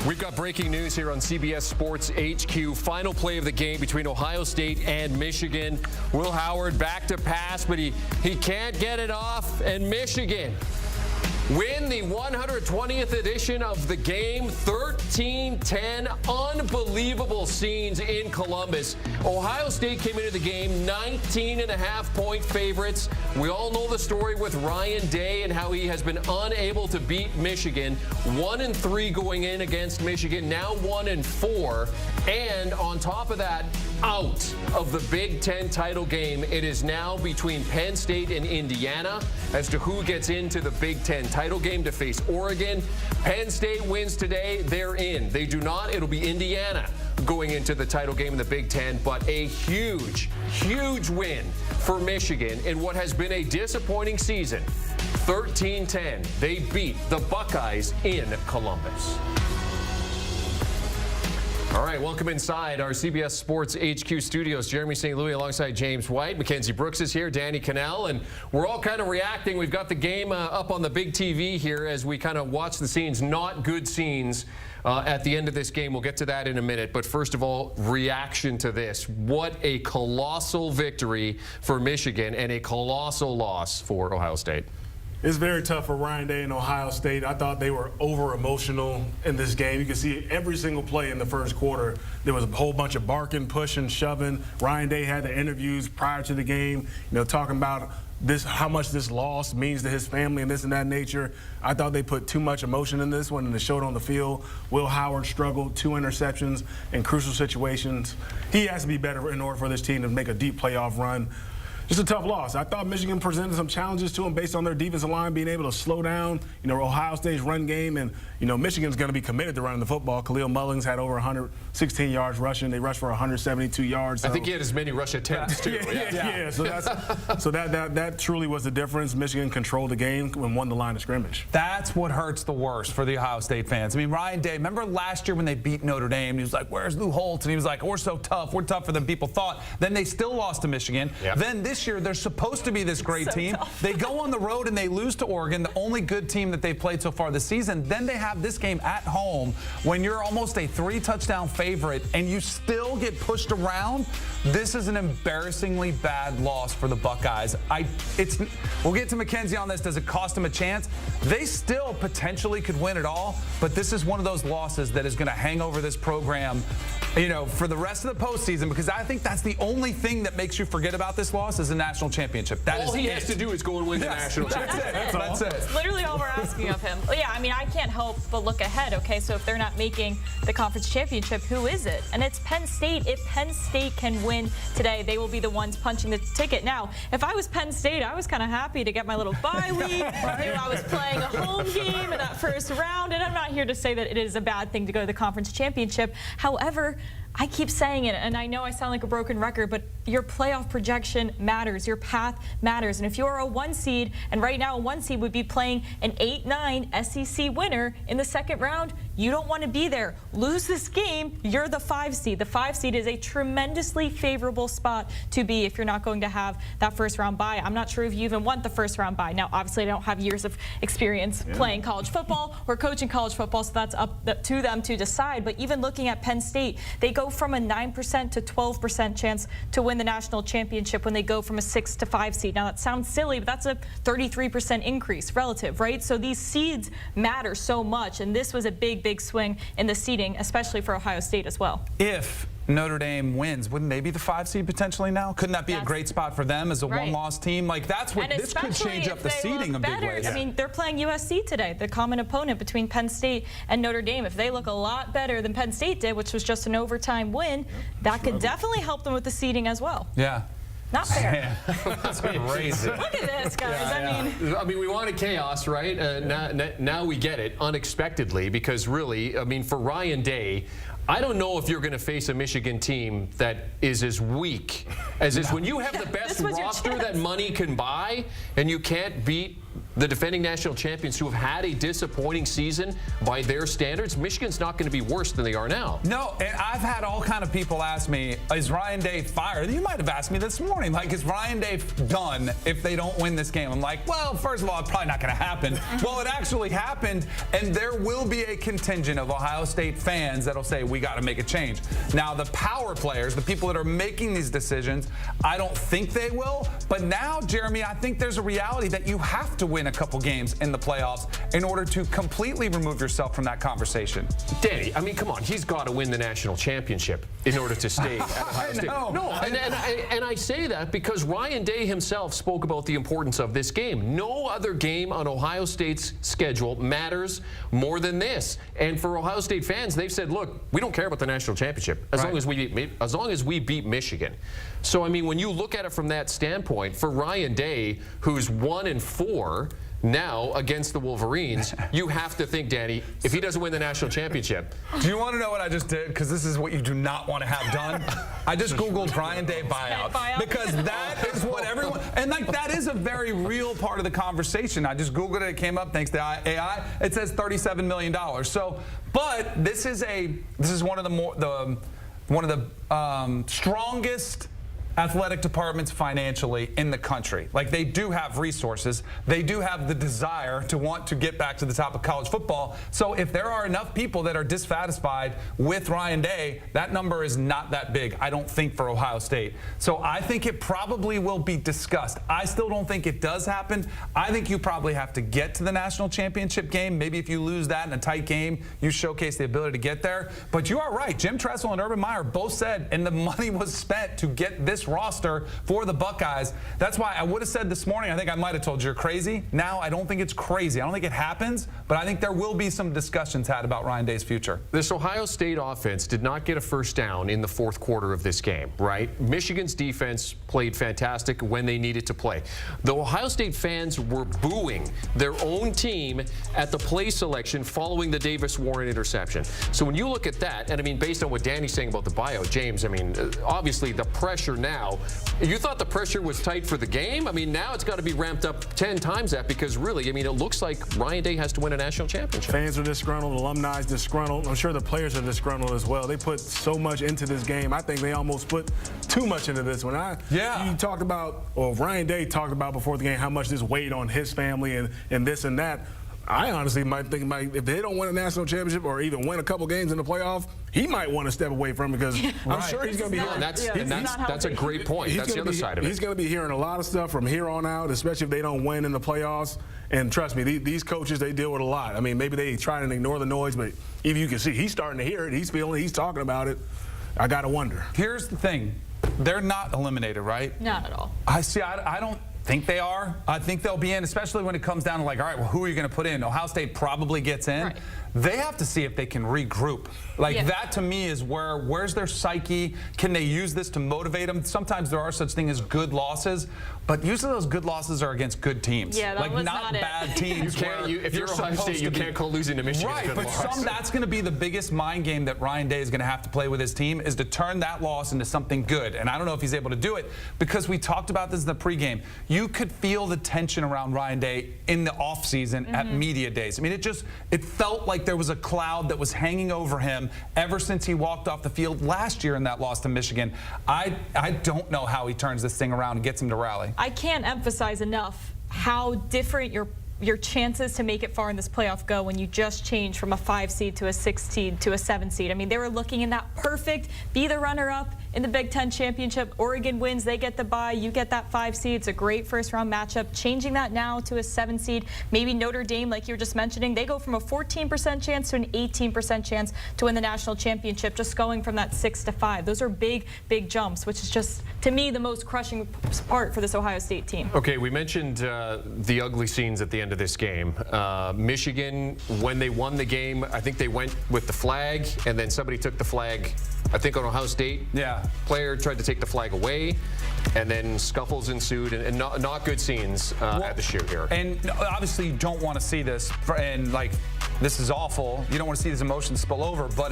We've got breaking news here on CBS Sports HQ. Final play of the game between Ohio State and Michigan. Will Howard back to pass, but he can't get it off, and Michigan win the 120th edition of the game, 13-10. Unbelievable scenes in Columbus. Ohio State came into the game 19.5-point favorites. We all know the story with Ryan Day and how he has been unable to beat Michigan. 1-3 going in against Michigan, now 1-4. And on top of that, out of the Big Ten title game, it is now between Penn State and Indiana as to who gets into the Big Ten title game to face Oregon. Penn State wins today, they're in. They do not, it'll be Indiana going into the title game in the Big Ten, but a huge, huge win for Michigan in what has been a disappointing season. 13-10, they beat the Buckeyes in Columbus. All right, welcome inside our CBS Sports HQ studios. Jeremy St. Louis alongside James White. Mackenzie Brooks is here, Danny Kanell, and we're all kind of reacting. We've got the game up on the big TV here as we kind of watch the scenes, not good scenes at the end of this game. We'll get to that in a minute. But first of all, reaction to this. What a colossal victory for Michigan and a colossal loss for Ohio State. It's very tough for Ryan Day and Ohio State. I thought they were over-emotional in this game. You can see every single play in the first quarter. There was a whole bunch of barking, pushing, shoving. Ryan Day had the interviews prior to the game, talking about how much this loss means to his family and this and that nature. I thought they put too much emotion in this one, and it showed on the field. Will Howard struggled, 2 interceptions in crucial situations. He has to be better in order for this team to make a deep playoff run. Just a tough loss. I thought Michigan presented some challenges to them based on their defensive line being able to slow down, Ohio State's run game. And, Michigan's going to be committed to running the football. Khalil Mullins had over 116 yards rushing. They rushed for 172 yards. So. I think he had as many rush attempts, too. Yeah. So that truly was the difference. Michigan controlled the game and won the line of scrimmage. That's what hurts the worst for the Ohio State fans. I mean, Ryan Day, remember last year when they beat Notre Dame? He was like, where's Lou Holtz? And he was like, we're so tough. We're tougher than people thought. Then they still lost to Michigan. Yep. Then this year, they're supposed to be this great team. Tough. They go on the road and they lose to Oregon, the only good team that they've played so far this season. Then they have this game at home when you're almost a 3-touchdown favorite and you still get pushed around. This is an embarrassingly bad loss for the Buckeyes. We'll get to Mackenzie on this. Does it cost them a chance? They still potentially could win it all, but this is one of those losses that is going to hang over this program, for the rest of the postseason, because I think that's the only thing that makes you forget about this loss is the national championship. All he has to do is go and win the national championship. That's it. That's literally all we're asking of him. Well, yeah, I mean, I can't help but look ahead, okay? So if they're not making the conference championship, who is it? And it's Penn State. If Penn State can win today, they will be the ones punching the ticket. Now, if I was Penn State, I was kind of happy to get my little bye week. I was playing a home game in that first round, and I'm not here to say that it is a bad thing to go to the conference championship. However, I keep saying it, and I know I sound like a broken record, but your playoff projection matters. Your path matters. And if you're a 1 seed, and right now a 1 seed would be playing an 8-9 SEC winner in the second round, you don't want to be there. Lose this game, you're the 5 seed. The 5 seed is a tremendously favorable spot to be if you're not going to have that first round bye. I'm not sure if you even want the first round bye. Now, obviously, I don't have years of experience playing college football or coaching college football, so that's up to them to decide. But even looking at Penn State, they go from a 9% to 12% chance to win the national championship when they go from a 6 to 5 seed. Now, that sounds silly, but that's a 33% increase relative, right? So these seeds matter so much, and this was a big, big swing in the seeding, especially for Ohio State as well. If Notre Dame wins, wouldn't they be the 5 seed potentially now? Couldn't that be a great spot for them as a one-loss team? Like, that's what this could change up the seeding in big ways. I mean, they're playing USC today, the common opponent between Penn State and Notre Dame. If they look a lot better than Penn State did, which was just an overtime win, that could definitely help them with the seeding as well. Yeah. Not fair. That's crazy. Look at this, guys. I mean, we wanted chaos, right? Now we get it unexpectedly because really, I mean, for Ryan Day, I don't know if you're going to face a Michigan team that is as weak as this. When you have the best roster that money can buy and you can't beat the defending national champions who have had a disappointing season by their standards, Michigan's not going to be worse than they are now. No, and I've had all kind of people ask me, is Ryan Day fired? You might have asked me this morning, like, is Ryan Day done if they don't win this game? I'm like, well, first of all, it's probably not going to happen. Well, it actually happened, and there will be a contingent of Ohio State fans that'll say, we got to make a change. Now, the power players, the people that are making these decisions, I don't think they will. But now, Jeremy, I think there's a reality that you have to win a couple games in the playoffs in order to completely remove yourself from that conversation. Danny, I mean, come on. He's got to win the national championship in order to stay at Ohio State. No, and I say that because Ryan Day himself spoke about the importance of this game. No other game on Ohio State's schedule matters more than this. And for Ohio State fans, they've said, look, we don't care about the national championship as long as we beat Michigan. So, I mean, when you look at it from that standpoint, for Ryan Day, who's 1-4 now against the Wolverines, you have to think, Danny, if he doesn't win the national championship. Do you want to know what I just did? Because this is what you do not want to have done. I just Googled Ryan Day buyout. Because that is what everyone, and like that is a very real part of the conversation. I just Googled it, it came up thanks to AI. It says $37 million. So, but this is one of the strongest athletic departments financially in the country. Like, they do have resources. They do have the desire to want to get back to the top of college football. So if there are enough people that are dissatisfied with Ryan Day, that number is not that big, I don't think, for Ohio State. So I think it probably will be discussed. I still don't think it does happen. I think you probably have to get to the national championship game. Maybe if you lose that in a tight game, you showcase the ability to get there. But you are right. Jim Tressel and Urban Meyer both said, and the money was spent to get this roster for the Buckeyes. That's why I would have said this morning, I think I might have told you you're crazy. Now I don't think it's crazy. I don't think it happens, but I think there will be some discussions had about Ryan Day's future. This Ohio State offense did not get a first down in the fourth quarter of this game, right? Michigan's defense played fantastic when they needed to play. The Ohio State fans were booing their own team at the play selection following the Davis Warren interception. So when you look at that, and I mean, based on what Danny's saying about the buyout, James, I mean, obviously the pressure now, you thought the pressure was tight for the game? I mean, now it's got to be ramped up 10 times that, because really, I mean, it looks like Ryan Day has to win a national championship. Fans are disgruntled, alumni disgruntled. I'm sure the players are disgruntled as well. They put so much into this game. I think they almost put too much into this one. You talked about, or Ryan Day talked about before the game, how much this weighed on his family and this and that. I honestly might think if they don't win a national championship or even win a couple games in the playoff, he might want to step away from it, because I'm sure he's going to be hearing. That's a great point. That's the other side of it. He's going to be hearing a lot of stuff from here on out, especially if they don't win in the playoffs. And trust me, these coaches, they deal with a lot. I mean, maybe they try and ignore the noise, but even you can see he's starting to hear it. He's feeling it. He's talking about it. I got to wonder. Here's the thing. They're not eliminated, right? Not at all. I don't think they are. I think they'll be in, especially when it comes down to, like, all right, well, who are you going to put in? Ohio State probably gets in. Right. They have to see if they can regroup. Like, that to me is where's their psyche? Can they use this to motivate them? Sometimes there are such things as good losses, but usually those good losses are against good teams. Yeah, that like, was not bad teams. If you're Ohio State, you can't call losing to Michigan right, a good but loss. that's going to be the biggest mind game that Ryan Day is going to have to play with his team, is to turn that loss into something good. And I don't know if he's able to do it, because we talked about this in the pregame. You could feel the tension around Ryan Day in the offseason at media days. I mean, it felt like there was a cloud that was hanging over him ever since he walked off the field last year in that loss to Michigan. I don't know how he turns this thing around and gets him to rally. I can't emphasize enough how different your chances to make it far in this playoff go when you just change from a 5 seed to a 6 seed to a 7 seed. I mean, they were looking in that perfect, be the runner-up in the Big Ten championship. Oregon wins, they get the bye, you get that 5 seed. It's a great first-round matchup. Changing that now to a 7 seed, maybe Notre Dame, like you were just mentioning, they go from a 14% chance to an 18% chance to win the national championship, just going from that 6 to 5. Those are big, big jumps, which is just, to me, the most crushing part for this Ohio State team. Okay, we mentioned the ugly scenes at the end of this game. Michigan, when they won the game, I think they went with the flag, and then somebody took the flag, I think on Ohio State. Yeah. Player tried to take the flag away, and then scuffles ensued, and not good scenes at the shoot here. And obviously you don't want to see this, and like, this is awful. You don't want to see these emotions spill over. But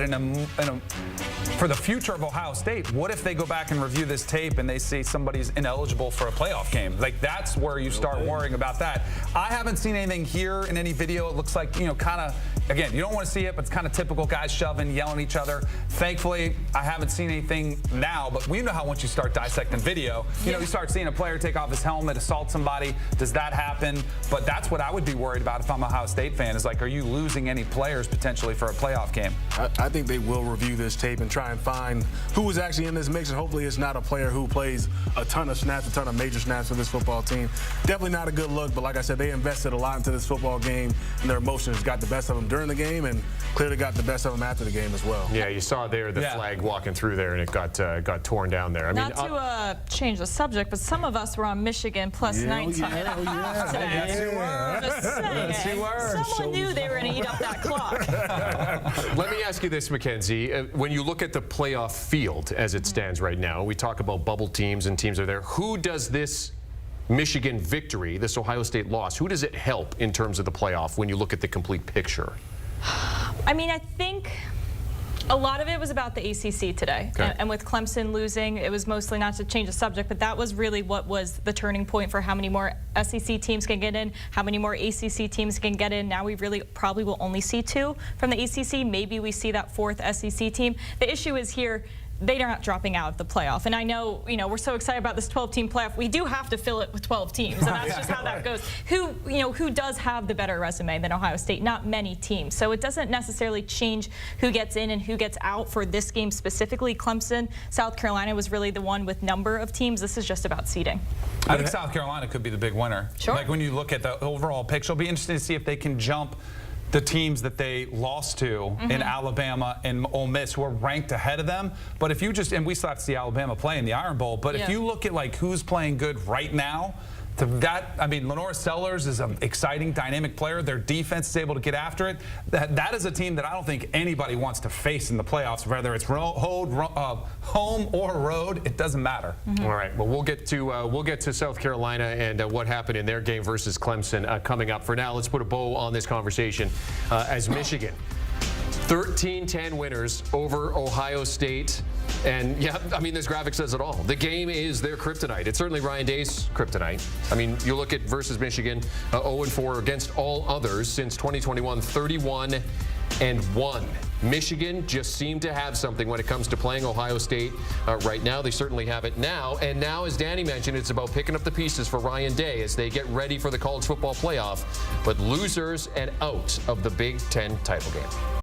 for the future of Ohio State, what if they go back and review this tape and they see somebody's ineligible for a playoff game? Like, that's where you start worrying about that. I haven't seen anything here in any video. It looks like, kind of, again, you don't want to see it, but it's kind of typical guys shoving, yelling at each other. Thankfully, I haven't seen anything now, but we know how once you start dissecting video, you start seeing a player take off his helmet, assault somebody. Does that happen? But that's what I would be worried about if I'm a Ohio State fan, is like, are you losing any players potentially for a playoff game? I think they will review this tape and try and find who was actually in this mix, and hopefully it's not a player who plays a ton of snaps, a ton of major snaps for this football team. Definitely not a good look, but like I said, they invested a lot into this football game, and their emotions got the best of them during the game and clearly got the best of them after the game as well. Yeah, you saw there the flag walking through there, and it got torn down there. Not to change the subject, but some of us were on Michigan plus 19 and a half today. Yes, you were. Just saying. Yes, you were. Someone knew they were going to eat up that clock. Let me ask you this, Mackenzie. When you look at the playoff field as it stands right now, we talk about bubble teams and teams are there. Who does this Michigan victory, this Ohio State loss, who does it help in terms of the playoff when you look at the complete picture? I mean, I think a lot of it was about the ACC today. Okay. And with Clemson losing, it was mostly, not to change the subject, but that was really what was the turning point for how many more SEC teams can get in, how many more ACC teams can get in. Now we really probably will only see 2 from the ACC. Maybe we see that 4th SEC team. The issue is here, they're not dropping out of the playoff. And I know, we're so excited about this 12-team playoff. We do have to fill it with 12 teams, and that's just how that goes. Who does have the better resume than Ohio State? Not many teams. So it doesn't necessarily change who gets in and who gets out for this game specifically. Clemson, South Carolina was really the one with number of teams. This is just about seeding. I think South Carolina could be the big winner. Sure. Like, when you look at the overall picture, it'll be interesting to see if they can jump the teams that they lost to in Alabama and Ole Miss, who are ranked ahead of them. But if you just, and we still have to see Alabama play in the Iron Bowl, but if you look at like who's playing good right now, Lenore Sellers is an exciting, dynamic player. Their defense is able to get after it. That is a team that I don't think anybody wants to face in the playoffs, whether it's home or road. It doesn't matter. All right. Well, we'll get to South Carolina and what happened in their game versus Clemson coming up. For now, let's put a bow on this conversation as Michigan 13-10 winners over Ohio State. And this graphic says it all. The game is their kryptonite. It's certainly Ryan Day's kryptonite. I mean, you look at versus Michigan, 0-4 against all others since 2021, 31-1. Michigan just seemed to have something when it comes to playing Ohio State right now. They certainly have it now. And now, as Danny mentioned, it's about picking up the pieces for Ryan Day as they get ready for the college football playoff. But losers and out of the Big Ten title game.